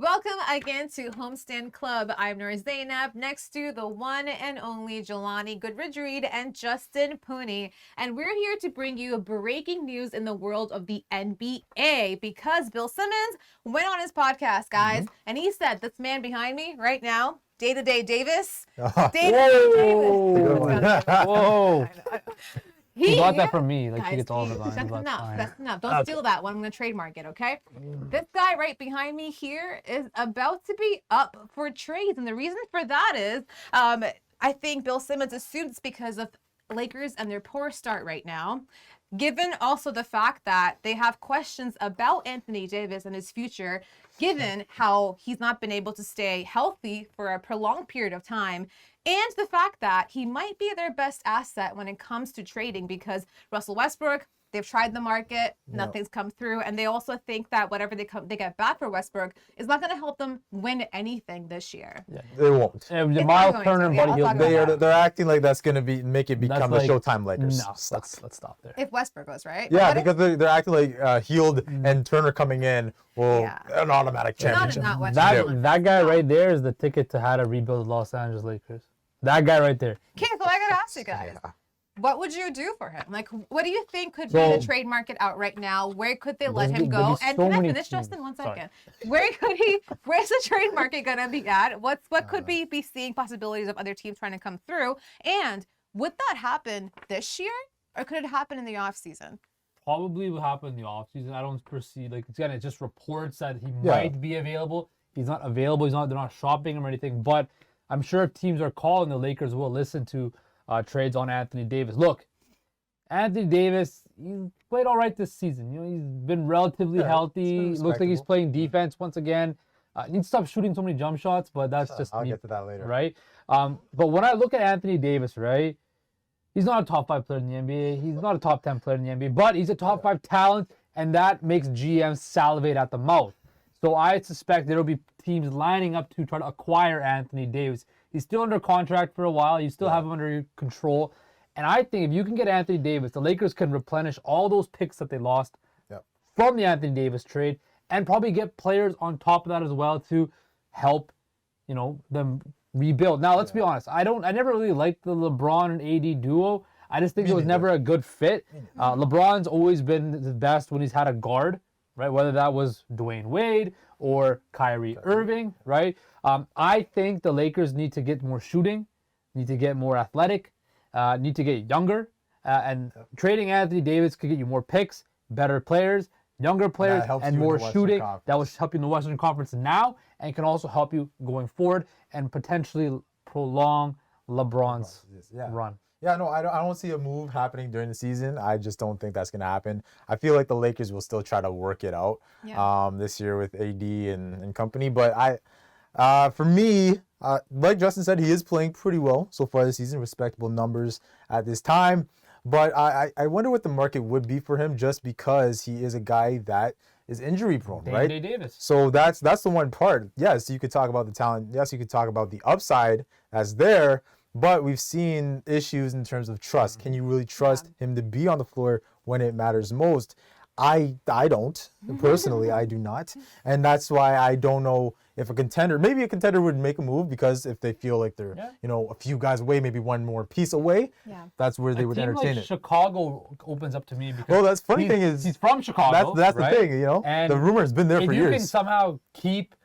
Welcome again to Homestand Club. I'm Noor Zainab, next to the one and only Jelani, Goodridge-Reid, and Justin Pooni. And we're here to bring you breaking news in the world of the NBA because Bill Simmons went on his podcast, guys, and he said, this man behind me right now, Day-to-Day Davis. Day-to-Day Davis. Whoa. He got that yeah, from me. Like, guys, she gets all the lines. That's enough. Fine. That's enough. Don't steal that one. I'm going to trademark it, okay? This guy right behind me here is about to be up for trades. And the reason for that is I think Bill Simmons assumes because of Lakers and their poor start right now, given also the fact that they have questions about Anthony Davis and his future, given how he's not been able to stay healthy for a prolonged period of time, and the fact that he might be their best asset when it comes to trading because Russell Westbrook, they've tried the market, nothing's come through, and they also think that whatever they get back for Westbrook is not going to help them win anything this year. Yeah, they won't. Miles Turner and Buddy Hield. They're acting like that's going to make it become the Showtime Lakers. No, let's stop there. If Westbrook goes, right? Yeah, because they're acting like Hield and Turner coming in will an automatic championship. That guy right there is the ticket to how to rebuild the Los Angeles Lakers. That guy right there. Okay, so I gotta ask you guys, what would you do for him? Like, what do you think could be the trade market out right now? Where could they let him go? And can I finish, Justin? 1 second. Where's the trade market gonna be at? What could we be seeing possibilities of other teams trying to come through? And would that happen this year, or could it happen in the off season? Probably will happen in the off season. I don't foresee it's just reports that he might be available. He's not available. They're not shopping him or anything. But I'm sure if teams are calling, the Lakers will listen to trades on Anthony Davis. Look, Anthony Davis, he's played all right this season. You know, he's been relatively healthy. Looks like he's playing defense once again. Needs to stop shooting so many jump shots, but that's just I'll get to that later. Right? But when I look at Anthony Davis, right, he's not a top 5 player in the NBA. He's not a top 10 player in the NBA, but he's a top 5 talent, and that makes GMs salivate at the mouth. So I suspect there will be teams lining up to try to acquire Anthony Davis. He's still under contract for a while. You still have him under your control. And I think if you can get Anthony Davis, the Lakers can replenish all those picks that they lost from the Anthony Davis trade and probably get players on top of that as well to help, them rebuild. Now, let's be honest. I never really liked the LeBron and AD duo. I just think it was never a good fit. LeBron's always been the best when he's had a guard, right? Whether that was Dwayne Wade or Kyrie Irving, right? I think the Lakers need to get more shooting, need to get more athletic, need to get younger, and trading Anthony Davis could get you more picks, better players, younger players, and more shooting. That will help you in the Western Conference now and can also help you going forward and potentially prolong LeBron's run. Yeah, no, I don't see a move happening during the season. I just don't think that's going to happen. I feel like the Lakers will still try to work it out this year with AD and company. But for me, like Justin said, he is playing pretty well so far this season, respectable numbers at this time. But I wonder what the market would be for him just because he is a guy that is injury prone, right? Day Davis. So that's the one part. Yes, you could talk about the talent. Yes, you could talk about the upside that's there. But we've seen issues in terms of trust. Can you really trust him to be on the floor when it matters most? I don't. Personally, I do not. And that's why I don't know if maybe a contender would make a move because if they feel like they're, a few guys away, maybe one more piece away, that's where they would entertain it. Chicago opens up to me because well, that's funny thing is he's from Chicago. That's right? the thing, And the rumor has been there for years. If you can somehow keep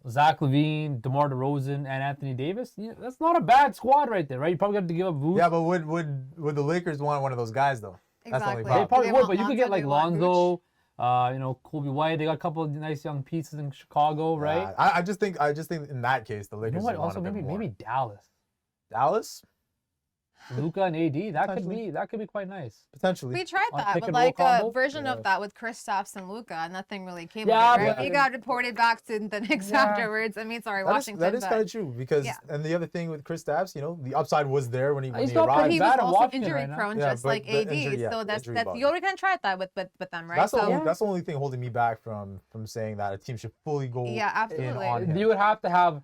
Zach LaVine, DeMar DeRozan, and Anthony Davis, that's not a bad squad right there, right? You probably got to give up Vooch. Yeah, but would the Lakers want one of those guys though? Exactly. That's the only They problem. probably would, but you could get like Lonzo, Kobe White. They got a couple of nice young pieces in Chicago, right? I just think in that case the Lakers. Also maybe Dallas. Dallas. Luka and AD, that could be quite nice. Potentially. We tried that with like a version of that with Kristaps and Luka. Nothing really came of it, right? He got reported back to the Knicks afterwards. I mean, sorry, Washington. That is kind of true because, and the other thing with Kristaps, the upside was there when he arrived. But he was also injury prone, just like AD. So that's you already kind of tried that with them, right? That's the only thing holding me back from saying that a team should fully go. Yeah, absolutely. On him. You would have to have.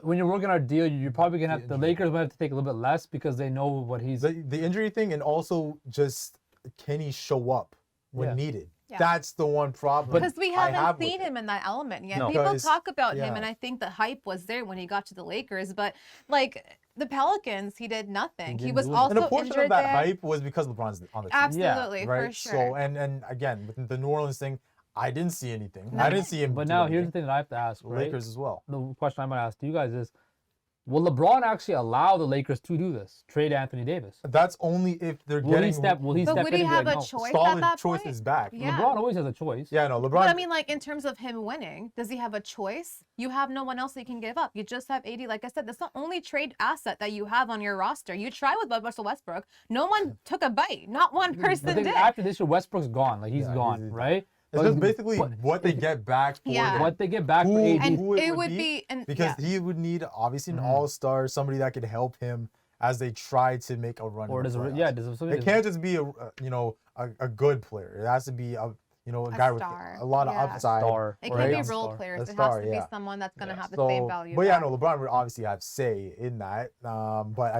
When you're working on a deal, you're probably gonna have the Lakers might have to take a little bit less because they know what he's the injury thing, and also just can he show up when needed? Yeah. That's the one problem. Because we I haven't have with seen it. him in that element yet. No. People Because- talk about him, yeah. and I think the hype was there when he got to the Lakers. But like the Pelicans, he did nothing. He didn't was do it. also And a portion injured of that there. hype was because LeBron's on the team. Absolutely, Right. for sure. So and again with the New Orleans thing, I didn't see anything. No. I didn't see him. But do now here's the anything. thing that I have to ask, The right? Lakers as well. The question I'm gonna ask to you guys is, will LeBron actually allow the Lakers to do this? Trade Anthony Davis? That's only if they're Will getting he step? Will he But step would in he and be have like, a no? choice at solid that choices point? back. Yeah. LeBron always has a choice. Yeah, no, LeBron. But I mean, like in terms of him winning, does he have a choice? You have no one else that you can give up. You just have AD. Like I said, that's the only trade asset that you have on your roster. You try with Russell Westbrook. No one took a bite. Not one The person thing, did. after this year, Westbrook's gone. Like he's Yeah, gone, he's done. right? it's But- just basically but what they get back for Yeah. them. what they get back for Who- AD. and who it would be, and because yeah. he would need obviously an Mhm. all-star, somebody that could help him as they try to make a run. Or in the does it? playoffs. Yeah, does it? It can't just be a good player. It has to be a guy with star, a lot of yeah. upside. Star. It or can't a be young role star. players. A It has star, to be yeah. someone that's going to Yeah. have the So, same value. but yeah, back. no, LeBron would obviously have say in that. But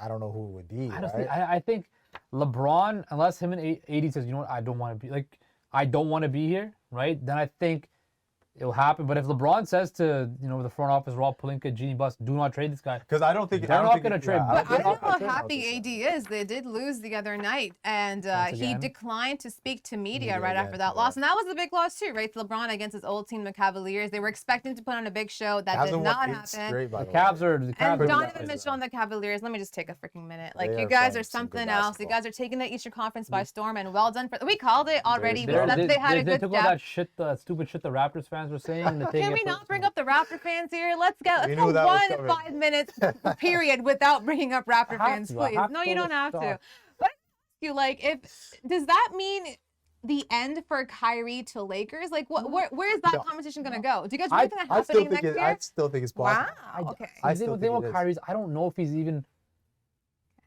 I don't know who it would be. Honestly, Right? I think LeBron, unless him and AD says, you know what, I don't want to be like, I don't want to be here, right? Then I think it'll happen. But if LeBron says to the front office, Rob Pelinka, Genie Bus, do not trade this guy. Because I don't think They're I don't not think gonna trade But I They're don't know not how happy AD is. They did lose the other night, and Once he again. declined to speak to media Media right again, after that yeah. loss. And that was a big loss too, right? LeBron against his old team, the Cavaliers. They were expecting to put on a big show. That Cavs did have not won 8 happen. straight, by The the way. Cavs are the Cavs. And are Donovan the- Mitchell on the Cavaliers. Let me just take a freaking minute. Like They you are guys playing are some good something else. You basketball. guys are taking the Eastern Conference by storm, and well done for. We called it already. We They're- said that they had a they good took all depth. that shit, that stupid shit the Raptors fans were saying. and taking Can it we for- not bring up the Raptor fans here? Let's go. We Let's knew go that was 1 coming. 5 minutes period without bringing up Raptor I have fans, to. I please. have No, to. you don't have Stop. to. But I ask you, like, does that mean the end for Kyrie to Lakers? Like, where is that No. competition gonna go? Do you guys really think that's I still happening think next year? I still think it's possible. Wow. Okay. I The still thing think with it is. Kyrie's, I don't know if he's even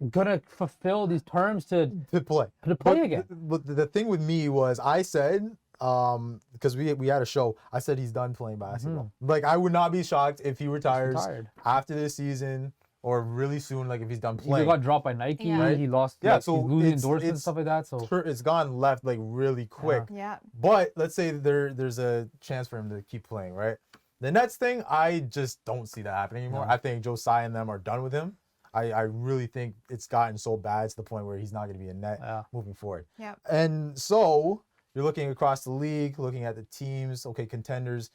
gonna fulfill these terms to To play. play But again. But the thing with me was I said, because we had a show, I said he's done playing basketball. Like I would not be shocked if he retires retired. after this season or really soon, like if he's done He playing. got dropped by Nike. Yeah. Right? He lost. Yeah, like, so he's losing it's- endorsements and it's- stuff like that. So It's gone left like really quick. Yeah. But let's say there's a chance for him to keep playing, right? The Nets thing, I just don't see that happening anymore. No. I think Josiah and them are done with him. I really think it's gotten so bad to the point where he's not going to be a net Yeah. moving forward. Yep. And so you're looking across the league, looking at the teams, okay, contenders.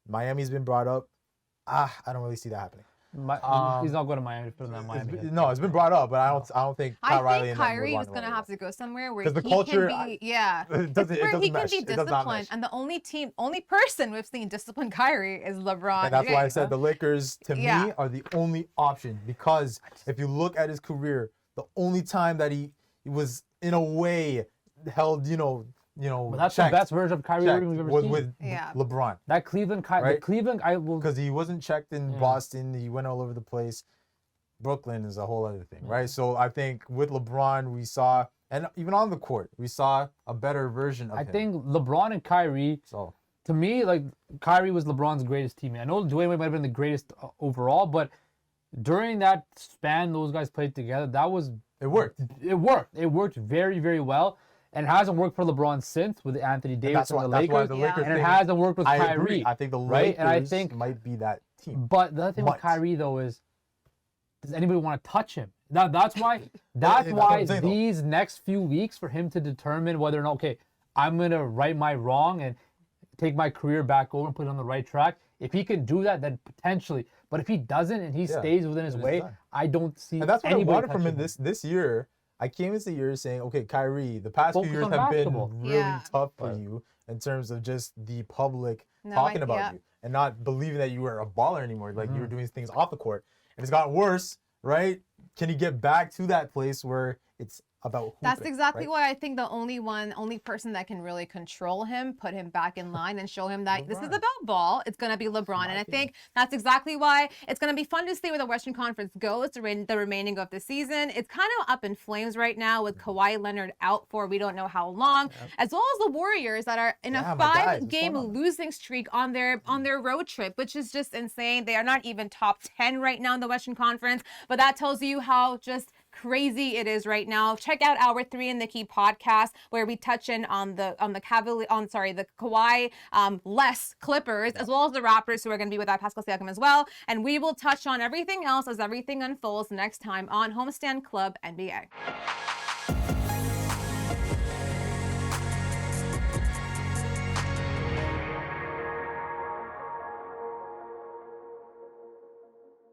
Miami's been brought up. I don't really see that happening. he's not going to Miami for that It's Miami. been- no, it's been brought up, but I don't think Pat I Riley think and them would Kyrie want was to going to let have it to go somewhere where 'Cause the he culture, can be, go. yeah, It doesn't where he mesh. can be It does not disciplined. mesh. And the only person we've seen discipline Kyrie is LeBron. And that's why I James. said the Lakers, to Yeah. me, are the only option. Because if you look at his career, the only time that he was, in a way, held, But that's checked, the best version of Kyrie checked, Irving we've ever was seen. with Yeah. LeBron. That Cleveland, the Right? Cleveland, I will. Because he wasn't checked in Yeah. Boston. He went all over the place. Brooklyn is a whole other thing, right? So I think with LeBron, we saw, and even on the court, we saw a better version of I him. think LeBron and Kyrie, So to me, like Kyrie was LeBron's greatest teammate. I know Dwayne Wade might have been the greatest overall, but during that span those guys played together, it worked. It worked. It worked very, very well. And it hasn't worked for LeBron since with Anthony Davis and the That's why Lakers. the Yeah. Lakers And it thing, hasn't worked with I Kyrie. agree. I think the right? Lakers And I think might be that team. But the other thing with But- Kyrie though is, does anybody want to touch him? That's why. That's that's what why I'm saying, though. these next few weeks for him to determine whether or not, okay, I'm gonna right my wrong and take my career back over and put it on the right track. If he can do that, then potentially. But if he doesn't and he stays within his then it's way, done. I don't see. And that's what I anybody wanted from him touching this year. I came into the year saying, okay, Kyrie, the past Focus few years on have basketball. been really Yeah. tough for Right. you in terms of just the public No, talking about yeah. you and not believing that you were a baller anymore. Like Mm-hmm. you were doing things off the court. And it's gotten worse, right? Can he get back to that place where it's about hooping, That's exactly right? why I think the only person that can really control him, put him back in line, and show him that this is LeBron. about ball. It's gonna be LeBron, and I think that's exactly why it's gonna be fun to see where the Western Conference goes during the remaining of the season. It's kind of up in flames right now with Kawhi Leonard out for we don't know how long, as well as the Warriors that are in Yeah, a my guys, what's 5-game going on? losing streak on their road trip, which is just insane. They are not even top 10 right now in the Western Conference, but that tells you how just crazy it is right now. Check out our 3 in the Key podcast where we touch in on the Kawhi less Clippers, as well as the Raptors who are going to be without Pascal Siakam as well. And we will touch on everything else as everything unfolds next time on Homestand Club NBA.